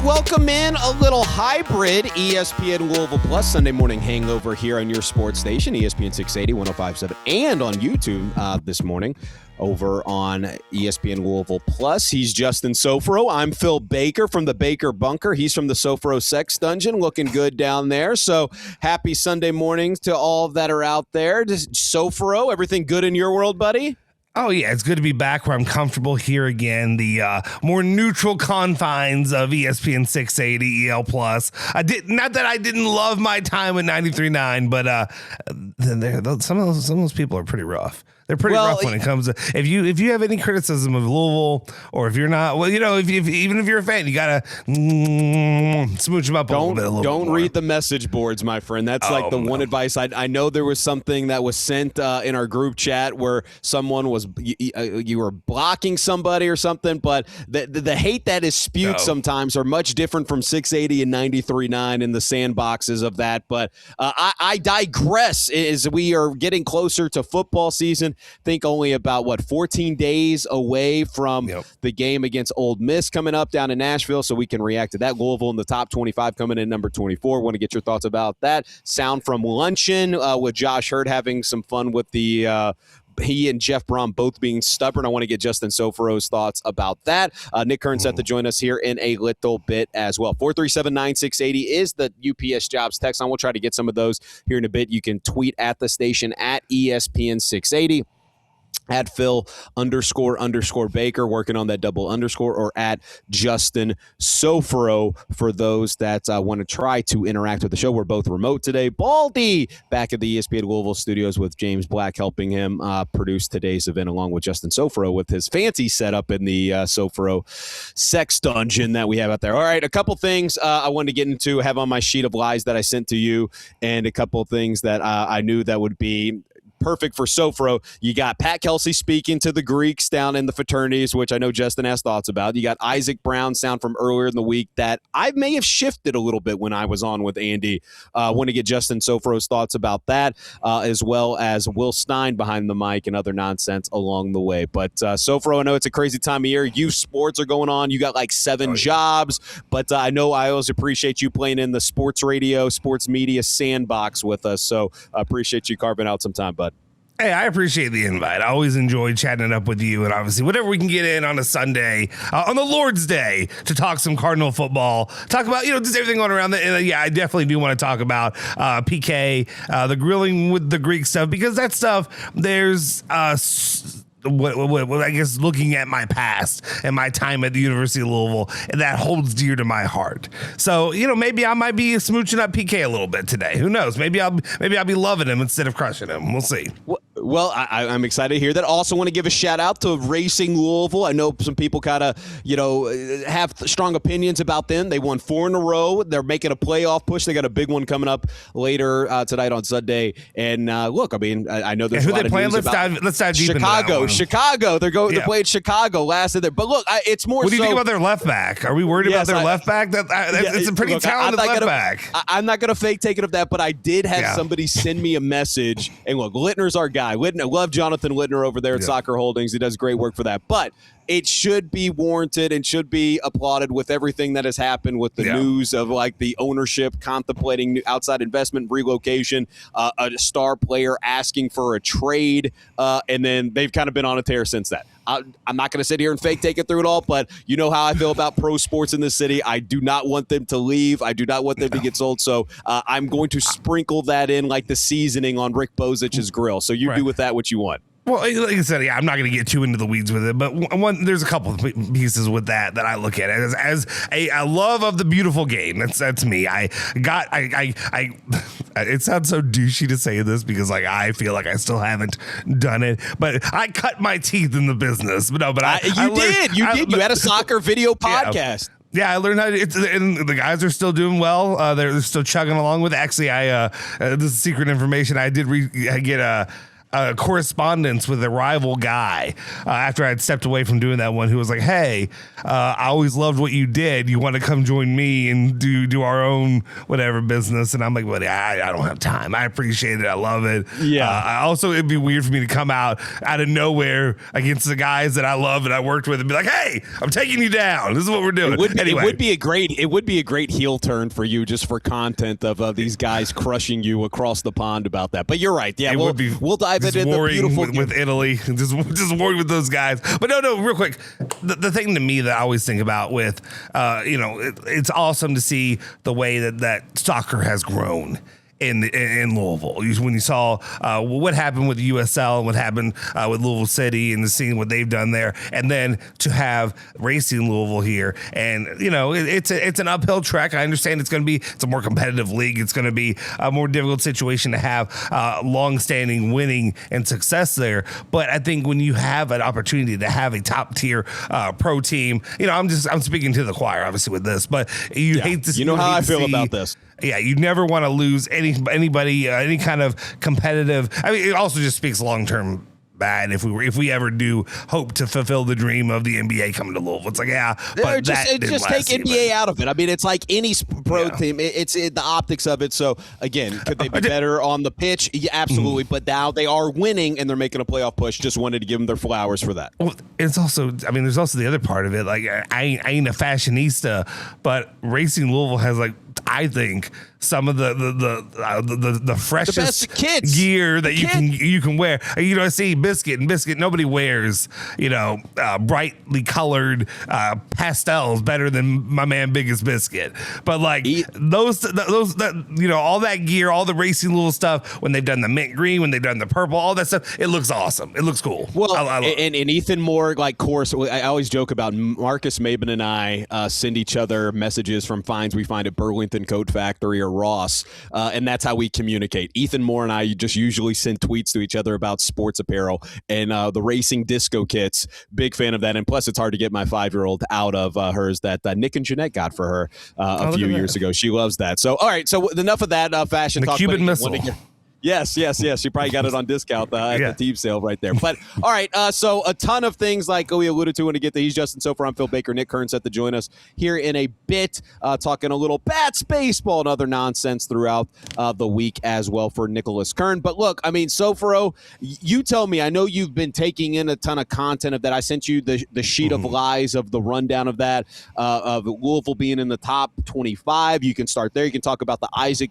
welcome in a little hybrid ESPN Louisville Plus Sunday Morning Hangover here on your sports station, ESPN 680, 105.7, and on YouTube this morning over on ESPN Louisville Plus. He's Justin Soforo. I'm Phil Baker from the Baker Bunker. He's from the Soforo Sex Dungeon, looking good down there. So happy Sunday mornings to all that are out there. Just Soforo, everything good in your world, buddy? Oh, yeah, it's good to be back where I'm comfortable here again, the more neutral confines of ESPN 680 EL+. Not that I didn't love my time at 93.9, but some of those people are pretty rough. They're pretty rough when it comes to if you have any criticism of Louisville, or if you're not, well, even if you're a fan, you gotta smooch them up a little bit. Don't read the message boards, my friend. That's one advice. I know there was something that was sent in our group chat where someone was you were blocking somebody or something, but the hate that is spewed sometimes are much different from 680 and 93.9 in the sandboxes of that. But I digress. As we are getting closer to football season. Think only about 14 days away from the game against Ole Miss coming up down in Nashville, so we can react to that. Louisville in the top 25 coming in number 24. Want to get your thoughts about that. Sound from luncheon with Josh Hurd having some fun with the he and Jeff Brom both being stubborn. I want to get Justin Soforo's thoughts about that. Nick Curran set to join us here in a little bit as well. 437-9680 is the UPS Jobs text line. We'll try to get some of those here in a bit. You can tweet at the station at ESPN 680. At Phil__Baker, working on that double underscore, or at Justin Soforo for those that want to try to interact with the show. We're both remote today. Baldy back at the ESPN Louisville studios with James Black helping him produce today's event, along with Justin Soforo with his fancy setup in the Soforo Sex Dungeon that we have out there. All right, a couple things I wanted to get into, have on my sheet of lies that I sent to you, and a couple of things that I knew that would be perfect for Soforo. You got Pat Kelsey speaking to the Greeks down in the fraternities, which I know Justin has thoughts about. You got Isaac Brown sound from earlier in the week that I may have shifted a little bit when I was on with Andy. Want to get Justin Soforo's thoughts about that, as well as Will Stein behind the mic and other nonsense along the way. But Soforo, I know it's a crazy time of year. Youth sports are going on. You got like 7 jobs, but I know I always appreciate you playing in the sports radio, sports media sandbox with us. So I appreciate you carving out some time, bud. Hey, I appreciate the invite. I always enjoy chatting it up with you, and obviously whatever we can get in on a Sunday, on the Lord's Day, to talk some Cardinal football, talk about, just everything going around. And I definitely do want to talk about PK, the grilling with the Greek stuff, because that stuff, there's I guess looking at my past and my time at the University of Louisville, and that holds dear to my heart. So, maybe I might be smooching up PK a little bit today. Who knows? Maybe I'll be loving him instead of crushing him. We'll see. Well, I'm excited to hear that. Also want to give a shout out to Racing Louisville. I know some people kind of, have strong opinions about them. They won 4 in a row. They're making a playoff push. They got a big one coming up later tonight on Sunday. And look, I mean, I know there's a lot of news about let's dive deep Chicago. Into that one. Chicago. They played Chicago last of there. But look, it's more. What do you think about their left back? Are we worried about their left back? It's a pretty talented left back. I'm not going to fake take it of that, but I did have somebody send me a message. And look, Littner's our guy. Love Jonathan Littner over there at Soccer Holdings. He does great work for that. But it should be warranted and should be applauded with everything that has happened with the news of like the ownership contemplating new outside investment, relocation, a star player asking for a trade, and then they've kind of been on a tear since that. I'm not going to sit here and fake take it through it all, but you know how I feel about pro sports in this city. I do not want them to leave. I do not want them to get sold. So I'm going to sprinkle that in like the seasoning on Rick Bozich's grill. So you do with that what you want. Well, like I said, I'm not going to get too into the weeds with it, but there's a couple of pieces with that I look at as a love of the beautiful game. That's me. It sounds so douchey to say this because I feel like I still haven't done it, but I cut my teeth in the business. But you did. You had a soccer video podcast. Yeah, I learned how to. And the guys are still doing well. They're still chugging along with it. Actually, this is secret information. I did get correspondence with a rival guy after I'd stepped away from doing that one, who was like, hey, I always loved what you did. You want to come join me and do our own whatever business? And I'm like, buddy, I don't have time. I appreciate it. I love it. Yeah. Also, it'd be weird for me to come out of nowhere against the guys that I love and I worked with and be like, hey, I'm taking you down. This is what we're doing. It would be a great heel turn for you, just for content of these guys crushing you across the pond about that. But you're right. Yeah, we'll dive into the beautiful with Italy, just warring with those guys. But no, real quick, the thing to me that I always think about with, it's awesome to see the way that soccer has grown in Louisville. When you saw what happened with USL and what happened with Louisville City and seeing what they've done there, and then to have Racing Louisville here, and it's an uphill trek. I understand it's a more competitive league. It's going to be a more difficult situation to have long-standing winning and success there. But I think when you have an opportunity to have a top-tier pro team, I'm speaking to the choir obviously with this, but you hate to see. You know how I feel about this. Yeah, you never want to lose anybody, any kind of competitive. I mean, it also just speaks long term bad if we ever do hope to fulfill the dream of the NBA coming to Louisville. It's like, but just take NBA out of it. I mean, it's like any pro team. It's the optics of it. So again, could they be better on the pitch? Yeah, absolutely. But now they are winning and they're making a playoff push. Just wanted to give them their flowers for that. Well, it's also, there's also the other part of it. Like, I ain't a fashionista, but Racing Louisville has, like, I think some of the freshest gear that you can wear. I see Biscuit. Nobody wears brightly colored pastels better than my man Biggest Biscuit. But like those all that gear, all the Racing Louisville stuff, when they've done the mint green, when they've done the purple, all that stuff, it looks awesome. It looks cool. Well, and Ethan Moore, like, course, I always joke about Marcus Maben and I send each other messages from finds we find at Burlington Coat Factory or Ross, and that's how we communicate. Ethan Moore and I just usually send tweets to each other about sports apparel, and the racing disco kits, big fan of that. And plus, it's hard to get my 5-year-old out of hers that Nick and Jeanette got for her a few years ago. She loves that. So, all right, so enough of that fashion talk. The Cuban Missile. Yes. You probably got it on discount at the team sale right there. But all right, so a ton of things like we alluded to when to get there. He's Justin Soforo. I'm Phil Baker. Nick Curran set to join us here in a bit, talking a little bats, baseball, and other nonsense throughout the week as well for Nicholas Curran. But look, Soforo, you tell me. I know you've been taking in a ton of content of that. I sent you the sheet of lies of the rundown of that, of Louisville being in the top 25. You can start there. You can talk about the Isaac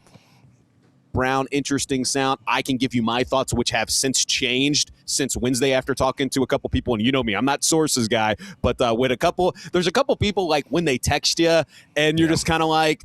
Brown, interesting sound. I can give you my thoughts, which have since changed since Wednesday after talking to a couple people. And you know me, I'm not sources guy, but there's a couple people, like, when they text you and you're just kind of like,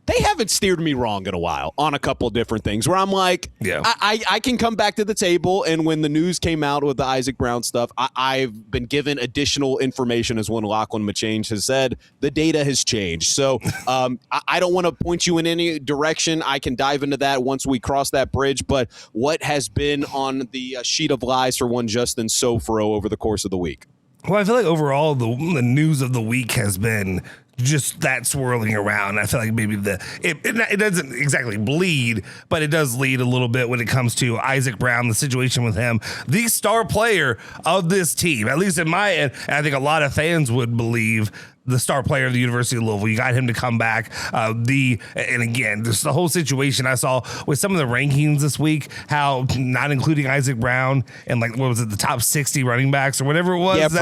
they haven't steered me wrong in a while on a couple different things, where I'm like, I can come back to the table. And when the news came out with the Isaac Brown stuff, I've been given additional information, as one Lachlan McChange has said. The data has changed. So I don't want to point you in any direction. I can dive into that once we cross that bridge. But what has been on the sheet of lies for one Justin Soforo over the course of the week? Well, I feel like overall the news of the week has been just that swirling around. I feel like maybe it doesn't exactly bleed, but it does lead a little bit when it comes to Isaac Brown, the situation with him, the star player of this team, at least in my end. And I think a lot of fans would believe the star player of the University of Louisville. You got him to come back. And again, just the whole situation I saw with some of the rankings this week, how not including Isaac Brown and, like, what was it, the top 60 running backs or whatever it was. Yeah, for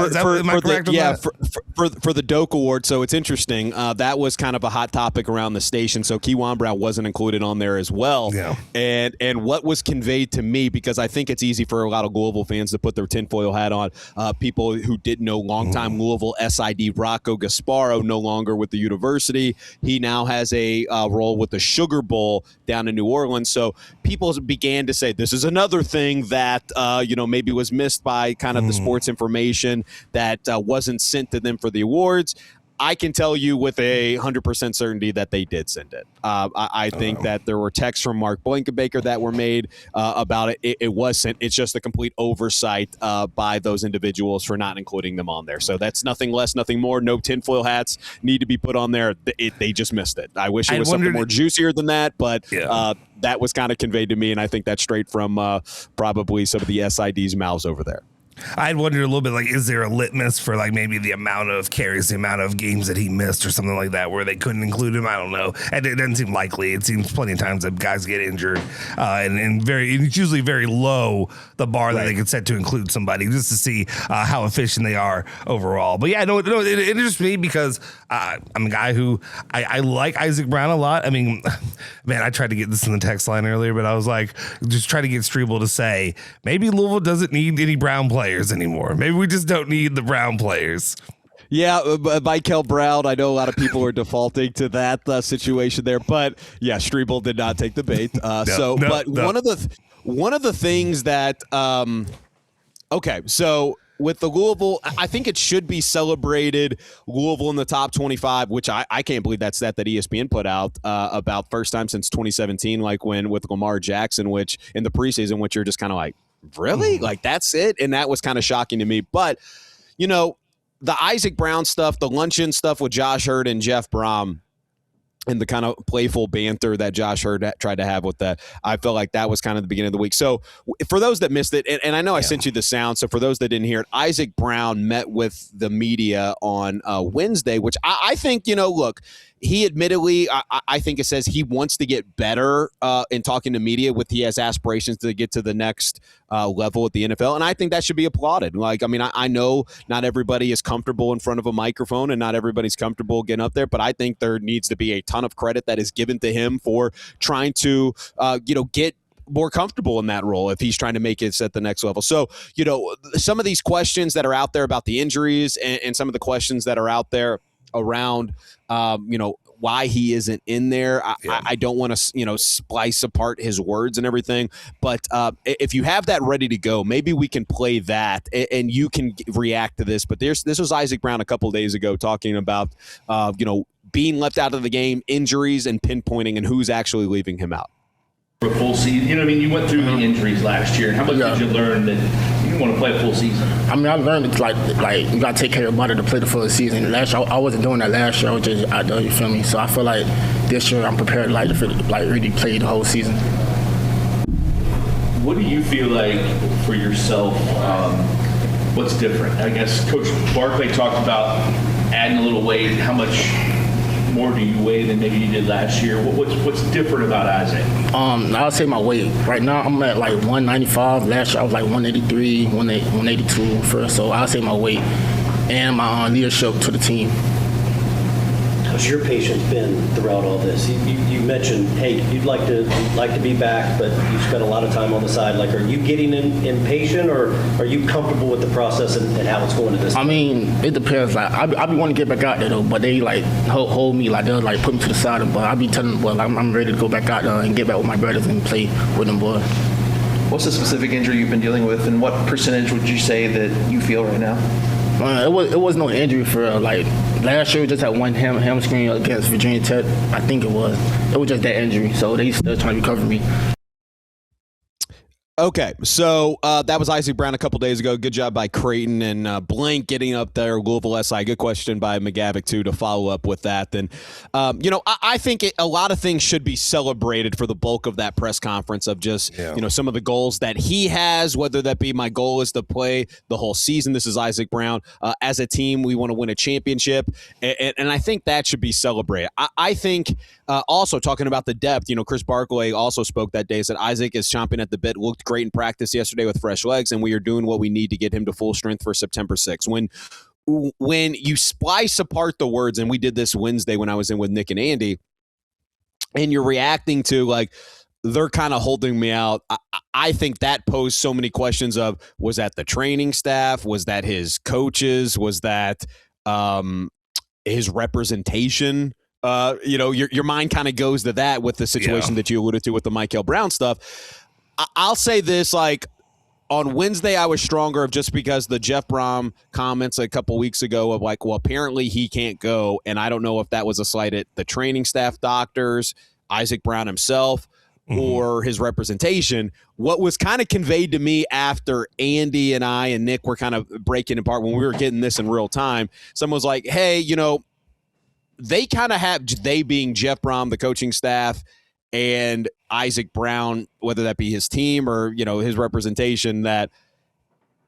the Doak Award. So it's interesting. That was kind of a hot topic around the station. So Keywan Brown wasn't included on there as well. Yeah. And what was conveyed to me, because I think it's easy for a lot of Louisville fans to put their tinfoil hat on, people who didn't know, longtime Louisville SID Rocco Gasparo, no longer with the university. He now has a role with the Sugar Bowl down in New Orleans. So people began to say this is another thing that maybe was missed by kind of the sports information that wasn't sent to them for the awards. I can tell you with 100% certainty that they did send it. I think that there were texts from Mark Blankenbaker that were made about it. It was sent. It's just a complete oversight by those individuals for not including them on there. So that's nothing less, nothing more. No tinfoil hats need to be put on there. They just missed it. I wish it was something more juicier than that, but that was kind of conveyed to me, and I think that's straight from probably some of the SID's mouths over there. I'd wonder a little bit, like, is there a litmus for, like, maybe the amount of carries, the amount of games that he missed or something like that where they couldn't include him? I don't know. And it doesn't seem likely. It seems plenty of times that guys get injured and it's usually very low, the bar that they can set to include somebody just to see how efficient they are overall. But, yeah, no, it interests me because I'm a guy who I like Isaac Brown a lot. I mean, man, I tried to get this in the text line earlier, but I was like, just trying to get Strebel to say, maybe Louisville doesn't need any Brown players anymore. Maybe we just don't need the Brown players. Yeah, Michael Brown, I know a lot of people are defaulting to that situation there, but yeah, Strebel did not take the bait. One of the things that okay, so with the Louisville, I think it should be celebrated. Louisville in the top 25, which I can't believe that stat that ESPN put out about first time since 2017, like when with Lamar Jackson, which in the preseason, which you're just kind of like, really? Like, that's it? And that was kind of shocking to me. But, you know, the Isaac Brown stuff, the luncheon stuff with Josh Hurd and Jeff Brom, and the kind of playful banter that Josh Hurd tried to have with that, I felt like that was kind of the beginning of the week. So for those that missed it, and I know I sent you the sound, so for those that didn't hear it, Isaac Brown met with the media on Wednesday, which I think, you know, look, he admittedly, I think it says he wants to get better in talking to media. He has aspirations to get to the next level at the NFL, and I think that should be applauded. Like, I mean, I know not everybody is comfortable in front of a microphone, and not everybody's comfortable getting up there, but I think there needs to be a ton of credit that is given to him for trying to, get more comfortable in that role if he's trying to make it at the next level. So, you know, some of these questions that are out there about the injuries and some of the questions that are out there around, why he isn't in there. I don't want to, splice apart his words and everything. But if you have that ready to go, maybe we can play that and you can react to this. But this was Isaac Brown a couple of days ago talking about, being left out of the game, injuries, and pinpointing and who's actually leaving him out. For a full season, you went through the injuries last year. How much did you learn that you didn't want to play a full season? I mean, I learned it's like you got to take care of your body to play the full season. Last year, I wasn't doing that last year. I was just out there, you feel me? So I feel like this year I'm prepared to really play the whole season. What do you feel like for yourself? What's different? I guess Coach Barclay talked about adding a little weight. How much more do you weigh than maybe you did last year? What's different about Isaac? I would say my weight. Right now I'm at like 195. Last year I was like 183, 182 first. So I would say my weight and my leadership to the team. How's your patience been throughout all this? You mentioned, hey, you'd like to be back, but you spent a lot of time on the side. Like, are you getting impatient, or are you comfortable with the process and how it's going at this point? I mean, it depends. Like, I be wanting to get back out there though, but they like hold me, like they'll like put me to the side. But I be telling them, well, I'm ready to go back out there and get back with my brothers and play with them, boy. What's the specific injury you've been dealing with, and what percentage would you say that you feel right now? It was no injury for last year. We just had one hamstring against Virginia Tech. I think it was just that injury. So they still trying to recover me. Okay, so that was Isaac Brown a couple days ago. Good job by Creighton and Blank getting up there. Louisville SI. Good question by McGavick, too, to follow up with that. And, I think a lot of things should be celebrated for the bulk of that press conference of just, some of the goals that he has, whether that be my goal is to play the whole season. This is Isaac Brown. As a team, we want to win a championship. And I think that should be celebrated. I think also talking about the depth, Chris Barclay also spoke that day, said Isaac is chomping at the bit, looked great in practice yesterday with fresh legs, and we are doing what we need to get him to full strength for September 6th. When you splice apart the words, and we did this Wednesday when I was in with Nick and Andy, and you're reacting to like they're kind of holding me out, I think that posed so many questions of, was that the training staff? Was that his coaches? Was that his representation? Your mind kind of goes to that with the situation that you alluded to with the Michael Brown stuff. I'll say this, like, on Wednesday, I was stronger of just because the Jeff Brom comments a couple weeks ago of like, well, apparently he can't go. And I don't know if that was a slight at the training staff, doctors, Isaac Brown himself, or his representation. What was kind of conveyed to me after Andy and I and Nick were kind of breaking apart when we were getting this in real time, someone was like, hey, they kind of have, they being Jeff Brom, the coaching staff, and Isaac Brown, whether that be his team or, his representation, that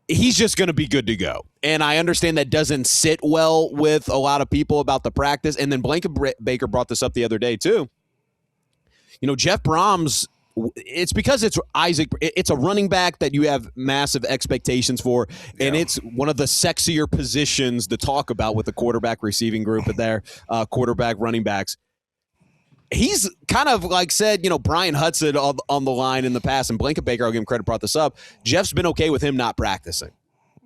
he's just going to be good to go. And I understand that doesn't sit well with a lot of people about the practice. And then Blanket Baker brought this up the other day too. Jeff Brom's, it's because it's Isaac, it's a running back that you have massive expectations for, and it's one of the sexier positions to talk about with the quarterback receiving group of their quarterback running backs. He's kind of like said, Brian Hudson on the line in the past, and Blanket Baker, I'll give him credit, brought this up. Jeff's been okay with him not practicing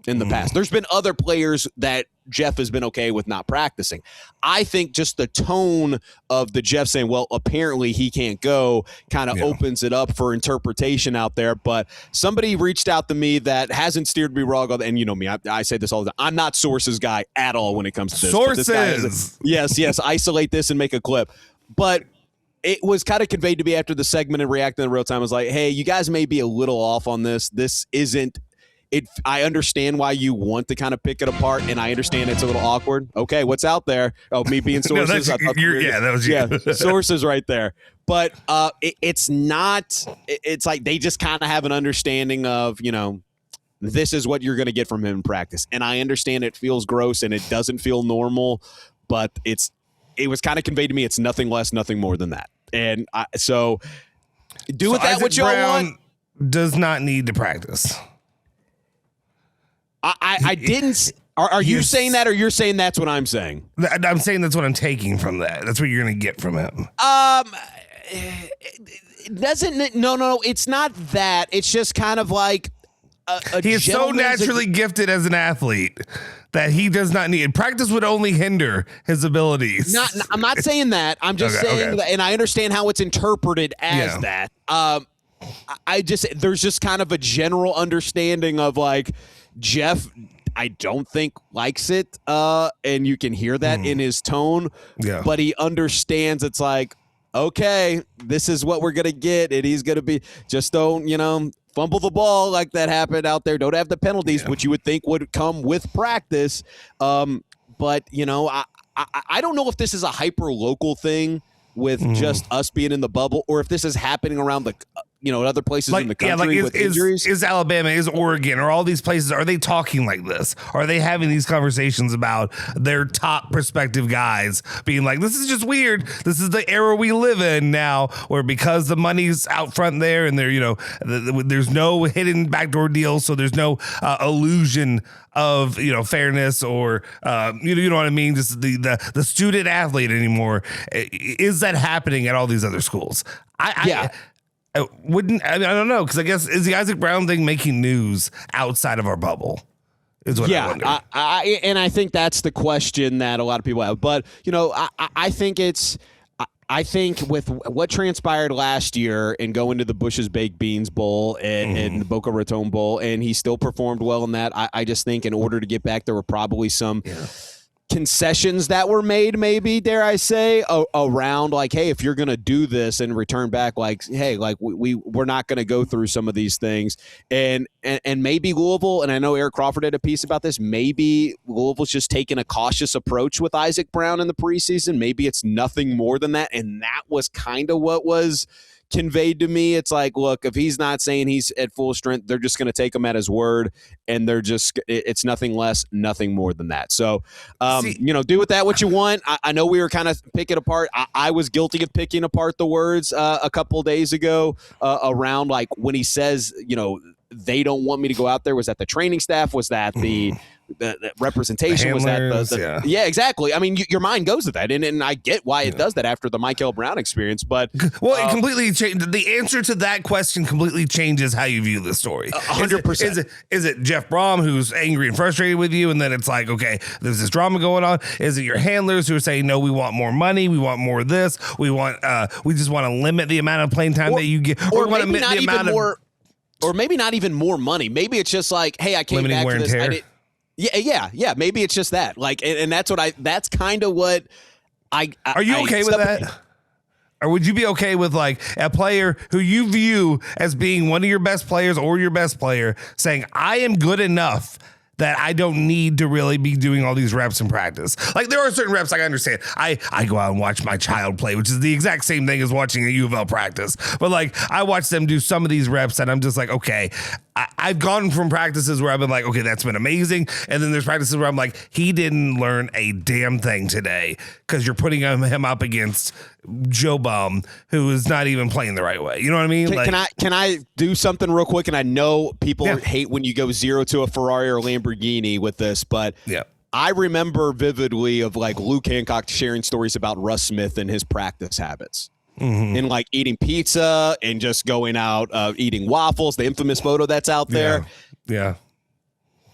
in the past. There's been other players that Jeff has been okay with not practicing. I think just the tone of the Jeff saying, well, apparently he can't go kind of opens it up for interpretation out there. But somebody reached out to me that hasn't steered me wrong. And you know me, I say this all the time. I'm not sources guy at all when it comes to this. Sources. Yes. Isolate this and make a clip. But it was kind of conveyed to me after the segment and reacting in real time. I was like, hey, you guys may be a little off on this. This isn't it. I understand why you want to kind of pick it apart, and I understand it's a little awkward. Okay, what's out there? Oh, me being sources. That was you. Yeah, sources right there. But it's not. It's like they just kind of have an understanding of, this is what you're going to get from him in practice. And I understand it feels gross and it doesn't feel normal, but it was kind of conveyed to me it's nothing less, nothing more than that. And so do with that what y'all want. Does not need to practice. I didn't. Are you saying that, or you're saying that's what I'm saying? I'm saying that's what I'm taking from that. That's what you're going to get from him. It doesn't. No. It's not that. It's just kind of like he is so naturally gifted as an athlete that he does not need practice. Would only hinder his abilities. I'm not saying that. I'm just saying that, and I understand how it's interpreted as that. There's just kind of a general understanding of like Jeff, I don't think likes it, and you can hear that in his tone. Yeah. But he understands it's like, okay, this is what we're gonna get, and he's gonna be just don't fumble the ball like that happened out there. Don't have the penalties, which you would think would come with practice. But I don't know if this is a hyper local thing with just us being in the bubble, or if this is happening around the other places in the country with injuries. Is Alabama, is Oregon, or all these places, are they talking like this? Are they having these conversations about their top prospective guys being like, this is just weird. This is the era we live in now, where because the money's out front there and there's no hidden backdoor deal, so there's no illusion of fairness or you know what I mean, just the student athlete anymore. Is that happening at all these other schools? I don't know, because I guess is the Isaac Brown thing making news outside of our bubble? Is what I wonder. And I think that's the question that a lot of people have. But I think it's. I think with what transpired last year and going to the Bush's Baked Beans Bowl and the Boca Raton Bowl, and he still performed well in that. I just think in order to get back, there were probably some concessions that were made, maybe, dare I say, around like, hey, if you're going to do this and return back, like, hey, like we're not going to go through some of these things. And maybe Louisville, and I know Eric Crawford had a piece about this, maybe Louisville's just taking a cautious approach with Isaac Brown in the preseason. Maybe it's nothing more than that. And that was kind of what was conveyed to me. It's like, look, if he's not saying he's at full strength, they're just going to take him at his word, and it's nothing less, nothing more than that. So, do with that what you want. I know we were kind of picking apart. I was guilty of picking apart the words a couple of days ago around like when he says, they don't want me to go out there. Was that the training staff? Was that the representation? The handlers, was that yeah, exactly. I mean, your mind goes to that, and I get why it does that after the Michael Brown experience. But it completely changed. The answer to that question completely changes how you view the story. 100%. Is it Jeff Brom who's angry and frustrated with you, and then it's like, okay, there's this drama going on? Is it your handlers who are saying, no, we want more money, we want more of this, we just want to limit the amount of playing time that you get, or maybe not even more. or maybe not even more money. Maybe it's just like, hey, I came Limiting back wear to and this. tear. Yeah. Maybe it's just that. Like, and that's kind of what Are you okay with that? Or would you be okay with like a player who you view as being one of your best players or your best player saying, I am good enough that I don't need to really be doing all these reps in practice? Like, there are certain reps, like, I understand. I go out and watch my child play, which is the exact same thing as watching a U of L practice. But like, I watch them do some of these reps and I'm just like, okay, I've gone from practices where I've been like, okay, that's been amazing. And then there's practices where I'm like, he didn't learn a damn thing today because you're putting him up against Joe Bum, who is not even playing the right way. You know what I mean? Can I do something real quick? And I know people hate when you go 0 to a Ferrari or Lamborghini with this, but I remember vividly of like Luke Hancock sharing stories about Russ Smith and his practice habits. And like eating pizza and just going out eating waffles, the infamous photo that's out there. Yeah.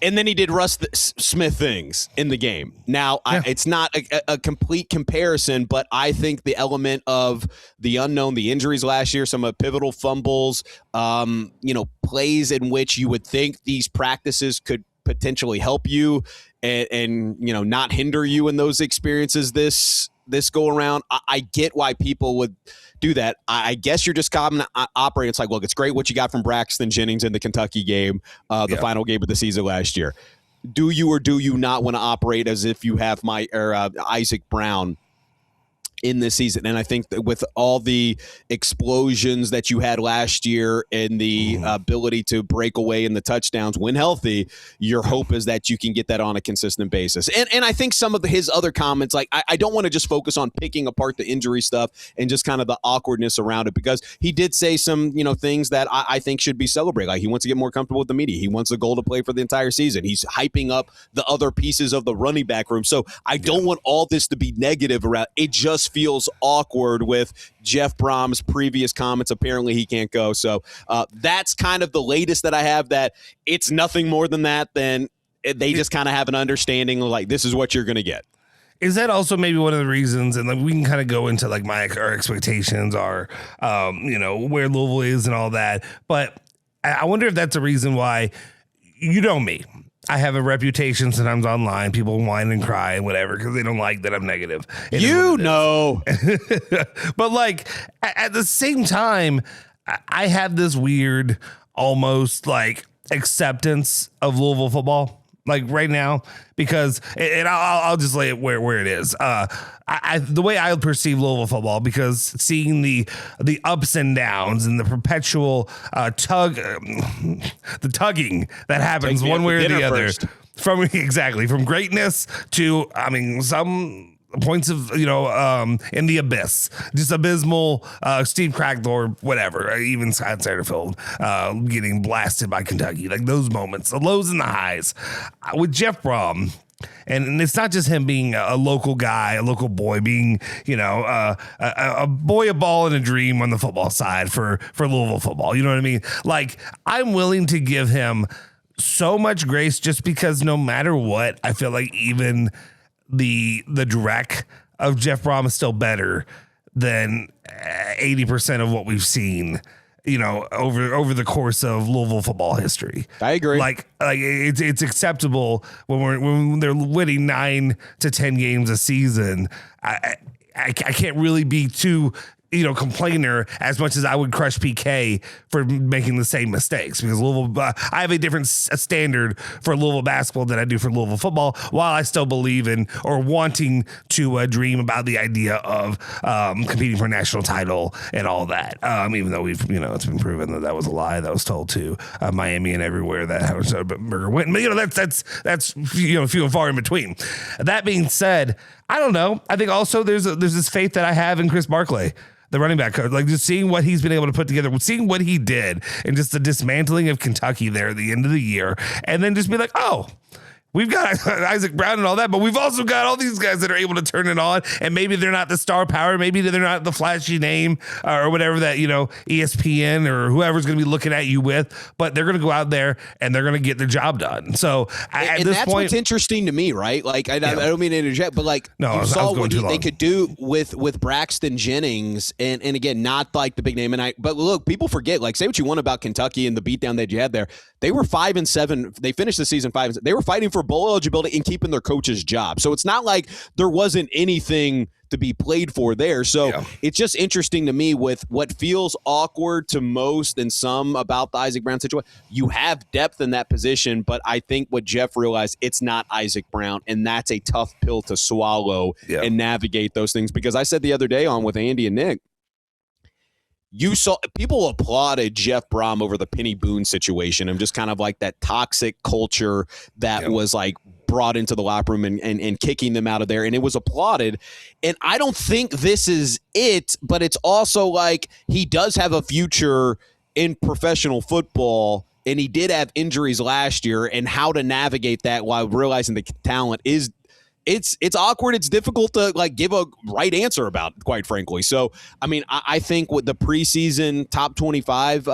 And then he did Russ Smith things in the game. Now, it's not a complete comparison, but I think the element of the unknown, the injuries last year, some of pivotal fumbles, plays in which you would think these practices could potentially help you and not hinder you in those experiences this go around. I get why people would do that. I guess you're just common operating. It's like, look, it's great what you got from Braxton Jennings in the Kentucky game, the final game of the season last year. Do you or do you not want to operate as if you have Isaac Brown in this season? And I think that with all the explosions that you had last year and the ability to break away in the touchdowns when healthy, your hope is that you can get that on a consistent basis. And I think some of his other comments, like I don't want to just focus on picking apart the injury stuff and just kind of the awkwardness around it, because he did say some, things that I think should be celebrated. Like, he wants to get more comfortable with the media. He wants the goal to play for the entire season. He's hyping up the other pieces of the running back room. So I don't want all this to be negative around it. Just feels awkward with Jeff Brom's previous comments. Apparently he can't go. So that's kind of the latest that I have, that it's nothing more than that. Then they just kind of have an understanding of like, this is what you're going to get. Is that also maybe one of the reasons, and like we can kind of go into like our expectations are, where Louisville is and all that. But I wonder if that's a reason why, me. I have a reputation sometimes online. People whine and cry and whatever because they don't like that I'm negative. But like at the same time, I have this weird almost like acceptance of Louisville football. Like right now, because I'll just lay it where it is. The way I perceive Louisville football, because seeing the ups and downs and the perpetual tugging that happens one way or the other, from greatness to some points of in the abyss, just abysmal. Steve Crackle or whatever, even Scott Satterfield getting blasted by Kentucky, like those moments, the lows and the highs with Jeff Brom. And it's not just him being a local guy, a local boy, being a boy, a ball, and a dream on the football side for Louisville football. You know what I mean? Like, I'm willing to give him so much grace, just because no matter what, I feel like even the direct of Jeff Brom is still better than 80% of what we've seen, over the course of Louisville football history. I agree. Like it's acceptable when they're winning 9 to 10 games a season. I can't really be too complainer as much as I would crush PK for making the same mistakes, because Louisville, I have a different standard for Louisville basketball than I do for Louisville football, while I still believe in or wanting to dream about the idea of competing for a national title and all that. Even though we've, it's been proven that was a lie that was told to Miami and everywhere that Burger went. But that's few and far in between. That being said, I don't know. I think also there's this faith that I have in Chris Barkley, the running back coach, like just seeing what he's been able to put together, seeing what he did, and just the dismantling of Kentucky there at the end of the year, and then just be like, oh, We've got Isaac Brown and all that, but we've also got all these guys that are able to turn it on, and maybe they're not the star power, maybe they're not the flashy name or whatever that, ESPN or whoever's going to be looking at you with, but they're going to go out there and they're going to get the job done. So at this that's point, what's interesting to me, right? Like, I don't mean to interject, but like No, you saw what they could do with Braxton Jennings, and again, not like the big name. But look, people forget, like, say what you want about Kentucky and the beatdown that you had there. They were 5-7. They finished the season 5-7. They were fighting for bowl eligibility and keeping their coach's job. So it's not like there wasn't anything to be played for there. So it's just interesting to me with what feels awkward to most and some about the Isaac Brown situation. You have depth in that position, but I think what Jeff realized, it's not Isaac Brown, and that's a tough pill to swallow and navigate those things. Because I said the other day on with Andy and Nick, you saw people applauded Jeff Brom over the Penny Boone situation and just kind of like that toxic culture that was like brought into the locker room and kicking them out of there. And it was applauded. And I don't think this is it, but it's also like he does have a future in professional football. And he did have injuries last year, and how to navigate that while realizing the talent is it's awkward. It's difficult to like give a right answer about, quite frankly. So, I mean, I think with the preseason top 25,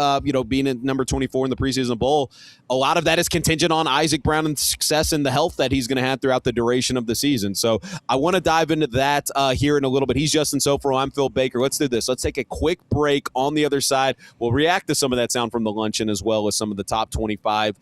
being at number 24 in the preseason bowl, a lot of that is contingent on Isaac Brown and success and the health that he's going to have throughout the duration of the season. So I want to dive into that here in a little bit. He's Justin Soforo. I'm Ville Baker. Let's do this. Let's take a quick break. On the other side, we'll react to some of that sound from the luncheon, as well as some of the top 25,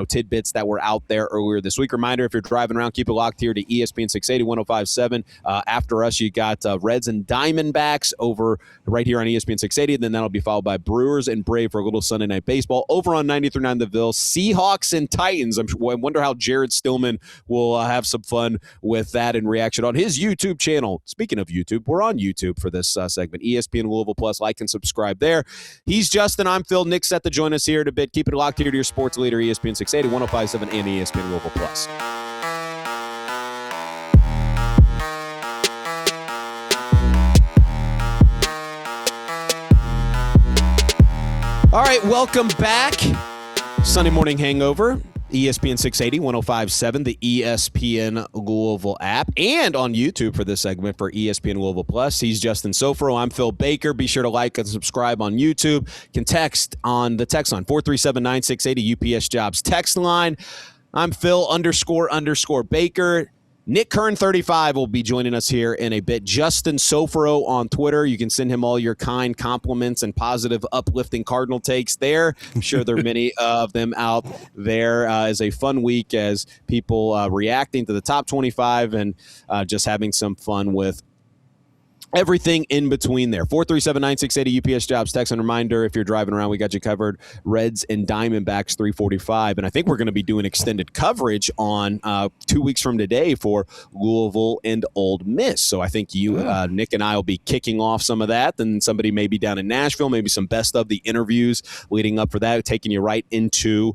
tidbits that were out there earlier this week. Reminder, if you're driving around, keep it locked here to ESPN 680, 105.7. After us, you got Reds and Diamondbacks over right here on ESPN 680. Then that'll be followed by Brewers and Brave for a little Sunday Night Baseball. Over on 93.9 The Ville, Seahawks and Titans. I wonder how Jared Stillman will have some fun with that in reaction on his YouTube channel. Speaking of YouTube, we're on YouTube for this segment. ESPN Louisville Plus. Like and subscribe there. He's Justin. I'm Phil. Nick's set to join us here in a bit. Keep it locked here to your sports leader, ESPN 680, 105.7, and ESPN Louisville Plus. All right, welcome back. Sunday Morning Hangover, ESPN 680, 105.7, the ESPN Louisville app, and on YouTube for this segment for ESPN Louisville Plus. He's Justin Soforo. I'm Ville Baker. Be sure to like and subscribe on YouTube. Can text on the text line, 437-9680, UPS Jobs text line. I'm Phil__Baker. Nick Curran 35 will be joining us here in a bit. Justin Soforo on Twitter. You can send him all your kind compliments and positive, uplifting Cardinal takes there. I'm sure there are many of them out there. As a fun week as people reacting to the top 25 and just having some fun with everything in between there. 437-9680 UPS Jobs text and reminder, if you're driving around, we got you covered. Reds and Diamondbacks 345. And I think we're going to be doing extended coverage on 2 weeks from today for Louisville and Ole Miss. So I think you, Nick and I will be kicking off some of that. Then somebody maybe down in Nashville, maybe some best of the interviews leading up for that, taking you right into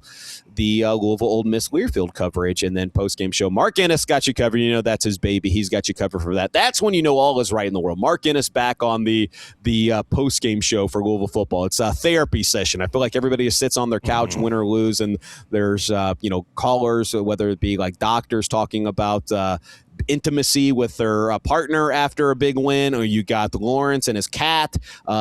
the Louisville Ole Miss Learfield coverage, and then post-game show. Mark Ennis got you covered. You know that's his baby. He's got you covered for that. That's when you know all is right in the world. Mark Ennis back on the post-game show for Louisville football. It's a therapy session. I feel like everybody just sits on their couch, win or lose, and there's callers, whether it be like doctors talking about intimacy with their partner after a big win, or you got Lawrence and his cat.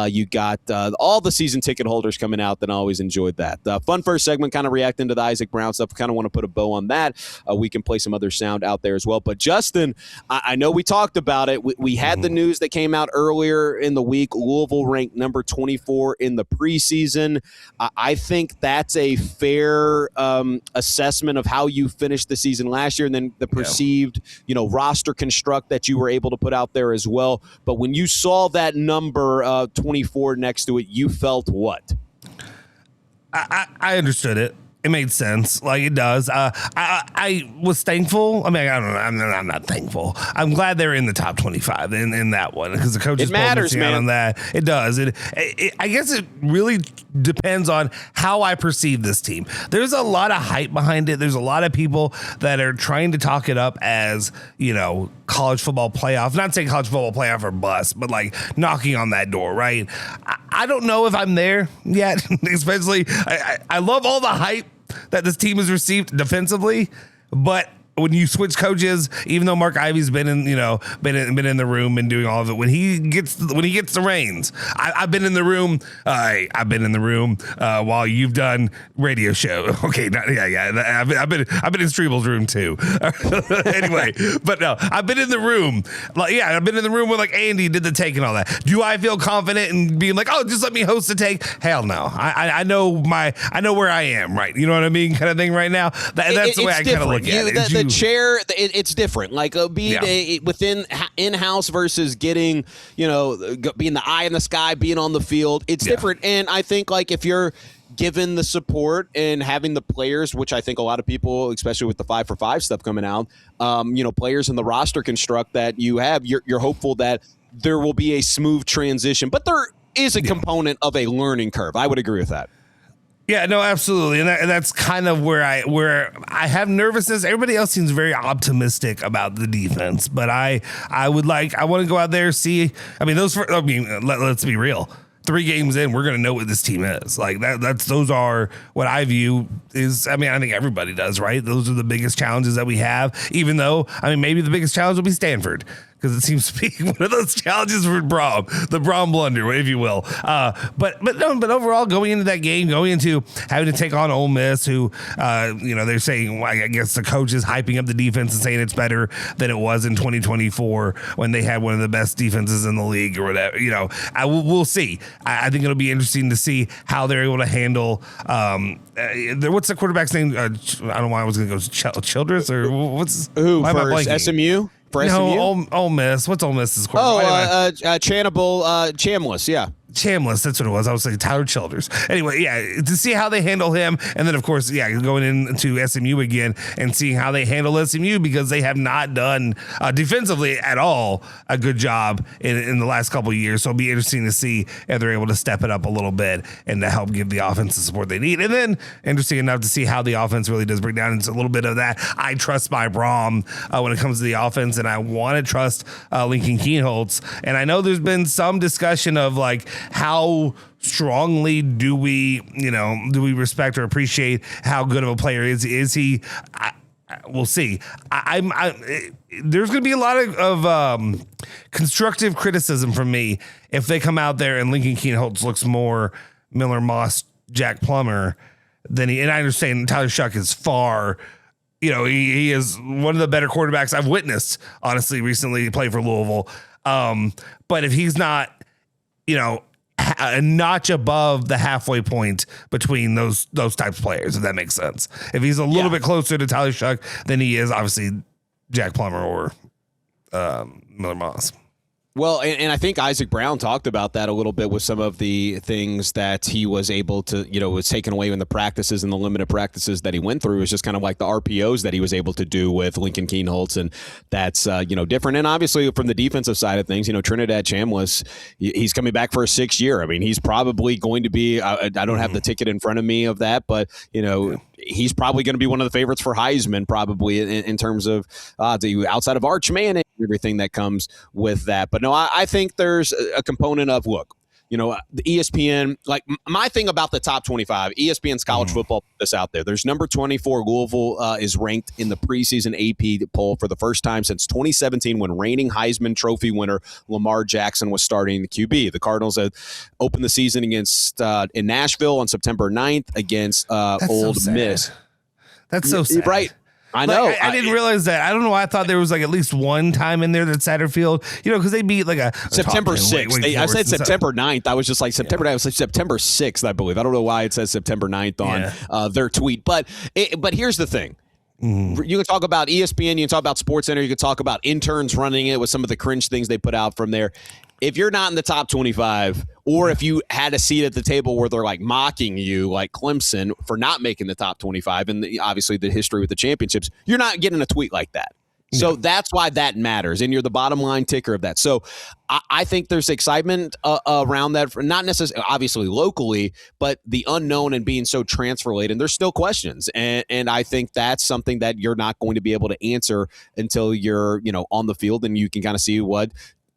You got all the season ticket holders coming out. Then I always enjoyed that. Fun first segment, kind of reacting to the Isaac Brown stuff. Kind of want to put a bow on that. We can play some other sound out there as well. But Justin, I know we talked about it. We had the news that came out earlier in the week. Louisville ranked number 24 in the preseason. I think that's a fair assessment of how you finished the season last year, and then the perceived, roster construct that you were able to put out there as well. But when you saw that number 24 next to it, you felt what? I understood it. It made sense. Like, it does. I was thankful. I mean, I don't know. I'm not thankful. I'm glad they're in the top 25 in that one, because the coaches matters, man. on that. It does. I guess it really depends on how I perceive this team. There's a lot of hype behind it. There's a lot of people that are trying to talk it up as, college football playoff. Not saying college football playoff or bust, but like knocking on that door, right? I don't know if I'm there yet, especially I love all the hype that this team has received defensively, but when you switch coaches, even though Mark Ivey's been in the room and doing all of it, when he gets the reins, I've been in the room. I've been in the room while you've done radio show. Okay, I've been in Strebel's room too. Anyway, but no, I've been in the room. I've been in the room where like Andy did the take and all that. Do I feel confident in being like, oh, just let me host the take? Hell no. I know where I am, right? You know what I mean, kind of thing. Right now, that's the way I kind of look at it. The chair, it's different. Like being within in-house versus getting, being the eye in the sky, being on the field. It's different. And I think like if you're given the support and having the players, which I think a lot of people, especially with the 5-for-5 stuff coming out, players in the roster construct that you have, you're hopeful that there will be a smooth transition. But there is a component of a learning curve. I would agree with that. Yeah, no, absolutely. And that's kind of where I have nervousness. Everybody else seems very optimistic about the defense, but I want to go out there, see. Let's be real. 3 games in, we're going to know what this team is. Like those are what I view is, I think everybody does, right? Those are the biggest challenges that we have, even though, maybe the biggest challenge will be Stanford, because it seems to be one of those challenges for the Brom blunder, if you will. But overall, going into that game, going into having to take on Ole Miss, who, they're saying, I guess the coach is hyping up the defense and saying it's better than it was in 2024 when they had one of the best defenses in the league or whatever. We'll see. I think it'll be interesting to see how they're able to handle. What's the quarterback's name? I don't know why I was going to go Childress or what's who for SMU? No, Ole Miss. What's Ole Miss's quarterback? Chambliss, yeah. Chambliss, that's what it was. I was like Tyler Childers. Anyway, to see how they handle him, and then of course, going into SMU again and seeing how they handle SMU, because they have not done defensively at all a good job in the last couple of years. So it'll be interesting to see if they're able to step it up a little bit and to help give the offense the support they need. And then interesting enough to see how the offense really does break down. It's a little bit of that. I trust my Brom when it comes to the offense, and I want to trust Lincoln Kienholz. And I know there's been some discussion of like, how strongly do we respect or appreciate how good of a player is he? We'll see. There's going to be a lot of constructive criticism from me if they come out there and Lincoln Kienholz looks more Miller Moss, Jack Plummer than he. And I understand Tyler Shuck is far. He is one of the better quarterbacks I've witnessed, honestly, recently play for Louisville. But if he's not, a notch above the halfway point between those types of players, if that makes sense. If he's a little bit closer to Tyler Shuck than he is, obviously, Jack Plummer or Miller Moss. Well, and I think Isaac Brown talked about that a little bit with some of the things that he was able to, was taken away in the practices and the limited practices that he went through. It was just kind of like the RPOs that he was able to do with Lincoln Kienholz, and that's, different. And obviously from the defensive side of things, Trinidad Chambliss, he's coming back for a 6th year. He's probably going to be, I don't have the ticket in front of me of that, but, he's probably going to be one of the favorites for Heisman, probably in terms of outside of Arch Manning, everything that comes with that. But no, I think there's a component of, look, the ESPN, like my thing about the top 25, ESPN's college football put this out there. There's number 24, Louisville is ranked in the preseason AP poll for the first time since 2017 when reigning Heisman Trophy winner Lamar Jackson was starting the QB. The Cardinals had opened the season against in Nashville on September 9th against Ole Miss. That's so sad. Right. I know. I didn't realize that. I don't know why I thought there was like at least one time in there that Satterfield, because they beat like a September 6th. I said September 9th. I was just like September 9th. I was like September 6th, I believe. I don't know why it says September 9th on their tweet. But here's the thing. You can talk about ESPN, you can talk about SportsCenter, you can talk about interns running it with some of the cringe things they put out from there. If you're not in the top 25, or if you had a seat at the table where they're like mocking you, like Clemson, for not making the top 25, and obviously the history with the championships, you're not getting a tweet like that. So that's why that matters, and you're the bottom line ticker of that. So I think there's excitement around that, for not necessarily, obviously locally, but the unknown and being so transfer late, and there's still questions. And I think that's something that you're not going to be able to answer until you're, on the field and you can kind of see what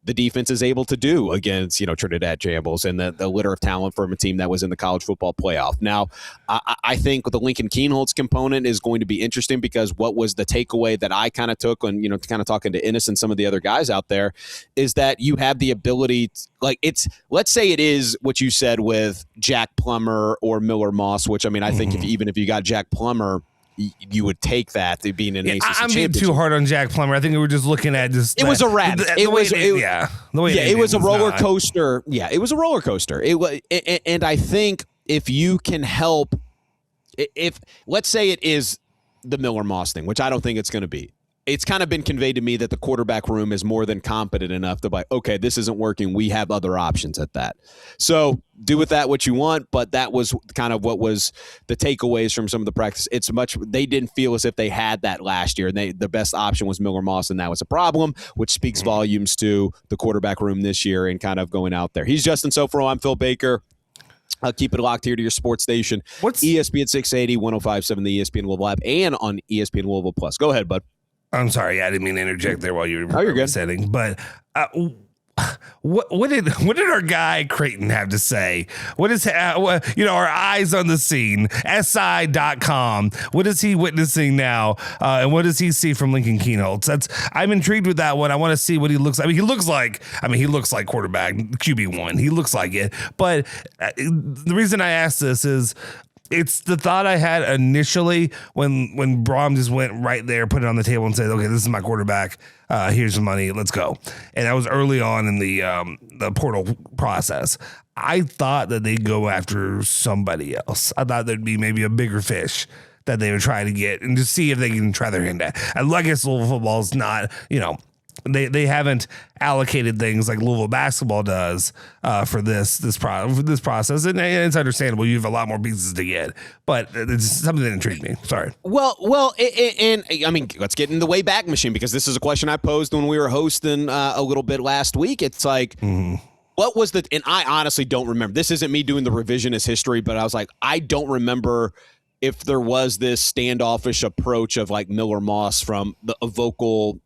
the defense is able to do against, Trinidad Jambles and the litter of talent from a team that was in the college football playoff. Now, I think the Lincoln Kienholz component is going to be interesting because what was the takeaway that I kind of took when, kind of talking to Ennis and some of the other guys out there is that you have the ability let's say it is what you said with Jack Plummer or Miller Moss, which I think even if you got Jack Plummer, you would take that to being an ACC I'm being too hard on Jack Plummer. I think we were just looking at just. It was a rat. It was a roller coaster. Yeah, it was a roller coaster. And I think if you can help, if let's say it is the Miller Moss thing, which I don't think it's going to be. It's kind of been conveyed to me that the quarterback room is more than competent enough to be like, okay, this isn't working. We have other options at that. So do with that what you want, but that was kind of what was the takeaways from some of the practice. They didn't feel as if they had that last year, and the best option was Miller Moss, and that was a problem, which speaks volumes to the quarterback room this year and kind of going out there. He's Justin Soforo. I'm Phil Baker. Keep it locked here to your sports station. What's ESPN 680, 105.7, the ESPN Louisville app, and on ESPN Louisville Plus. Go ahead, bud. I'm sorry, I didn't mean to interject there while you were you're good. setting, but what did our guy Creighton have to say? What is our eyes on the scene? SI.com. What is he witnessing now? And what does he see from Lincoln Kienholz? I'm intrigued with that one. I want to see what he looks like. He looks like quarterback QB1. He looks like it. But the reason I asked this is, it's the thought I had initially when Brom just went right there, put it on the table and said, okay, this is my quarterback. Here's the money. Let's go. And that was early on in the portal process. I thought that they'd go after somebody else. I thought there'd be maybe a bigger fish that they would try to get and just see if they can try their hand at. I guess Louisville football is not, They haven't allocated things like Louisville basketball does for this process, and it's understandable. You have a lot more pieces to get, but it's something that intrigued me. Sorry. Well, let's get in the way back machine because this is a question I posed when we were hosting a little bit last week. It's like, what was and I honestly don't remember. This isn't me doing the revisionist history, but I was like, I don't remember if there was this standoffish approach of like Miller Moss from a vocal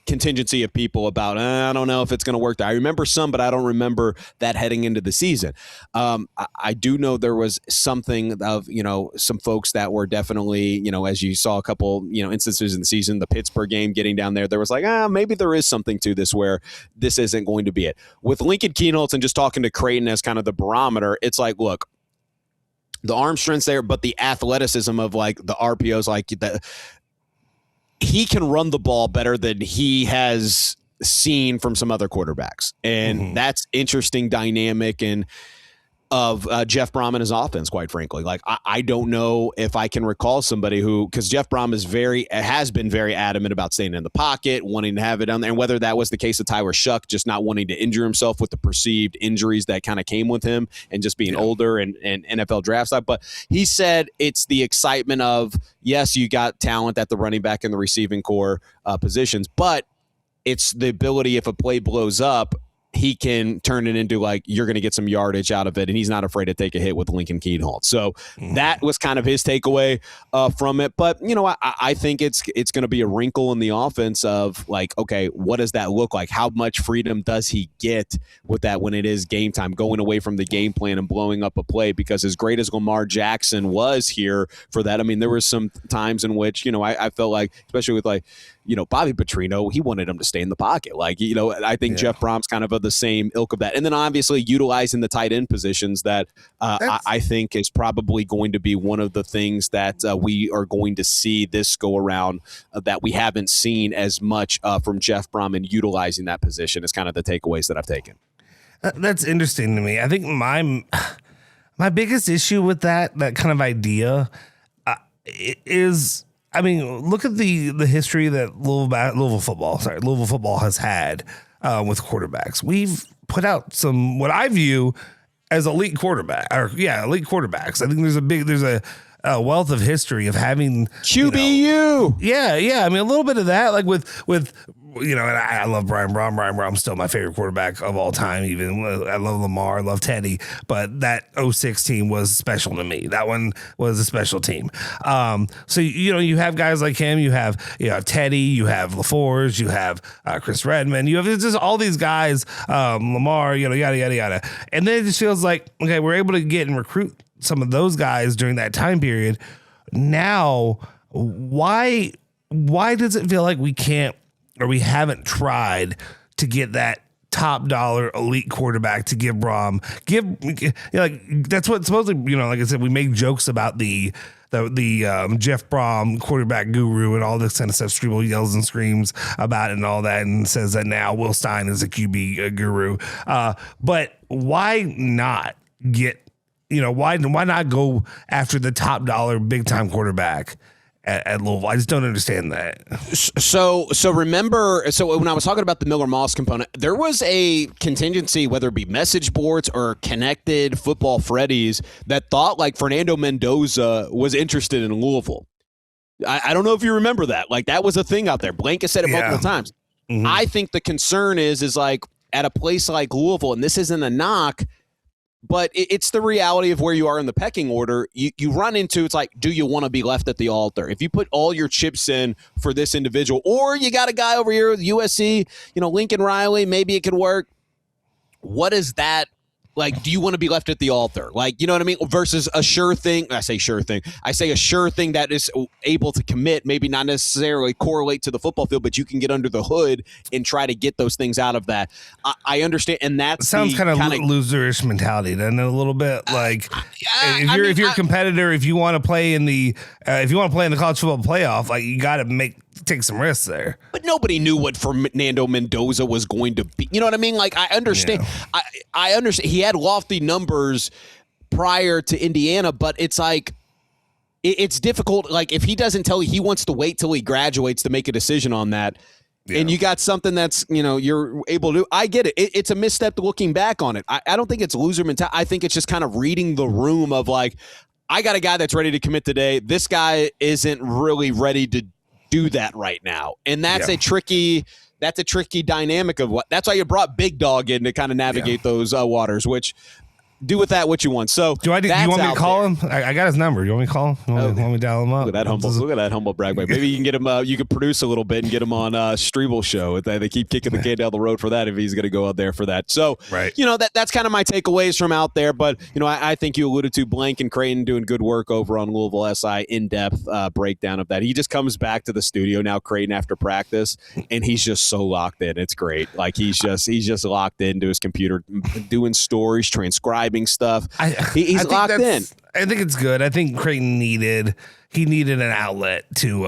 contingency of people about, I don't know if it's going to work. I remember some, but I don't remember that heading into the season. I do know there was something of, some folks that were definitely, as you saw a couple, instances in the season, the Pittsburgh game getting down there was like, maybe there is something to this where this isn't going to be it. With Lincoln Kienholz and just talking to Creighton as kind of the barometer, it's like, look, the arm strength's there, but the athleticism of like the RPOs, like the he can run the ball better than he has seen from some other quarterbacks. And that's interesting dynamic and of Jeff Brom and his offense, quite frankly. Like, I don't know if I can recall somebody because Jeff Brom has been very adamant about staying in the pocket, wanting to have it down there. And whether that was the case of Tyler Shuck, just not wanting to injure himself with the perceived injuries that kind of came with him and just being older and NFL draft stuff. But he said it's the excitement of, yes, you got talent at the running back and the receiving core positions, but it's the ability, if a play blows up, he can turn it into like you're going to get some yardage out of it, and he's not afraid to take a hit with Lincoln Kienholz. So that was kind of his takeaway from it. But I think it's going to be a wrinkle in the offense of like, okay, what does that look like? How much freedom does he get with that when it is game time, going away from the game plan and blowing up a play? Because as great as Lamar Jackson was here for that, I mean, there were some times in which I felt like, especially with like, Bobby Petrino, he wanted him to stay in the pocket. Like, I think Jeff Brom's kind of the same ilk of that. And then obviously utilizing the tight end positions that I think is probably going to be one of the things that we are going to see this go around that we haven't seen as much from Jeff Brom and utilizing that position is kind of the takeaways that I've taken. That's interesting to me. I think my biggest issue with that kind of idea is, I mean, look at the history that Louisville football has had with quarterbacks. We've put out some what I view as elite quarterbacks. I think there's a wealth of history of having QBU. I mean, a little bit of that, like with and I love Brian Brohm. Brian Brohm's still my favorite quarterback of all time. Even I love Lamar, I love Teddy, but that 06 team was special to me. That one was a special team. So you have guys like him. You have Teddy. You have LaForge. You have Chris Redmond. You have just all these guys. Lamar. Yada yada yada. And then it just feels like, okay, we're able to get and recruit some of those guys during that time period. Now, why does it feel like we can't, or we haven't tried to get that top dollar elite quarterback to give Brohm? That's what supposedly, like I said, we make jokes about the Jeff Brohm quarterback guru and all this kind of stuff. Struble yells and screams about it and all that, and says that now Will Stein is a QB guru. But why not get, why not go after the top dollar big time quarterback at Louisville? I just don't understand that. So remember, when I was talking about the Miller Moss component, there was a contingency, whether it be message boards or connected football Freddies, that thought like Fernando Mendoza was interested in Louisville. I don't know if you remember that. Like, that was a thing out there. Blank has said it multiple times. Mm-hmm. I think the concern is like at a place like Louisville, and this isn't a knock, but it's the reality of where you are in the pecking order. You run into, it's like, do you want to be left at the altar? If you put all your chips in for this individual, or you got a guy over here with USC, Lincoln Riley, maybe it could work. What is that? Like, do you want to be left at the altar? Like, you know what I mean? Versus a sure thing. I say a sure thing that is able to commit, maybe not necessarily correlate to the football field, but you can get under the hood and try to get those things out of that. I understand. And that sounds kind of loserish mentality, doesn't it? A little bit like if you're a competitor, if you want to play in the college football playoff, like, you got to take some risks there. But nobody knew what Fernando Mendoza was going to be. You know what I mean? Like, I understand. Yeah. I understand. He had lofty numbers prior to Indiana, but it's like, it's difficult. Like, if he doesn't tell you he wants to wait till he graduates to make a decision on that, and you got something that's, you're able to do, I get it. It's a misstep looking back on it. I don't think it's loser mentality. I think it's just kind of reading the room of like, I got a guy that's ready to commit today. This guy isn't really ready to do that right now. And that's a tricky dynamic of that's why you brought Big Dog in to kind of navigate those waters, which do with that what you want. So do you want me to call him? I got his number. You want me to call him? You want me to dial him up? Look at that humble brag. Maybe you can get him. You could produce a little bit and get him on Strebel's show. They keep kicking the can down the road for that if he's going to go out there for that. So that's kind of my takeaways from out there. But I think you alluded to Blank and Creighton doing good work over on Louisville SI in-depth breakdown of that. He just comes back to the studio now, Creighton, after practice, and he's just so locked in. It's great. Like, he's just locked into his computer, doing stories, transcribing stuff. He's locked in. I think it's good. I think Creighton needed an outlet to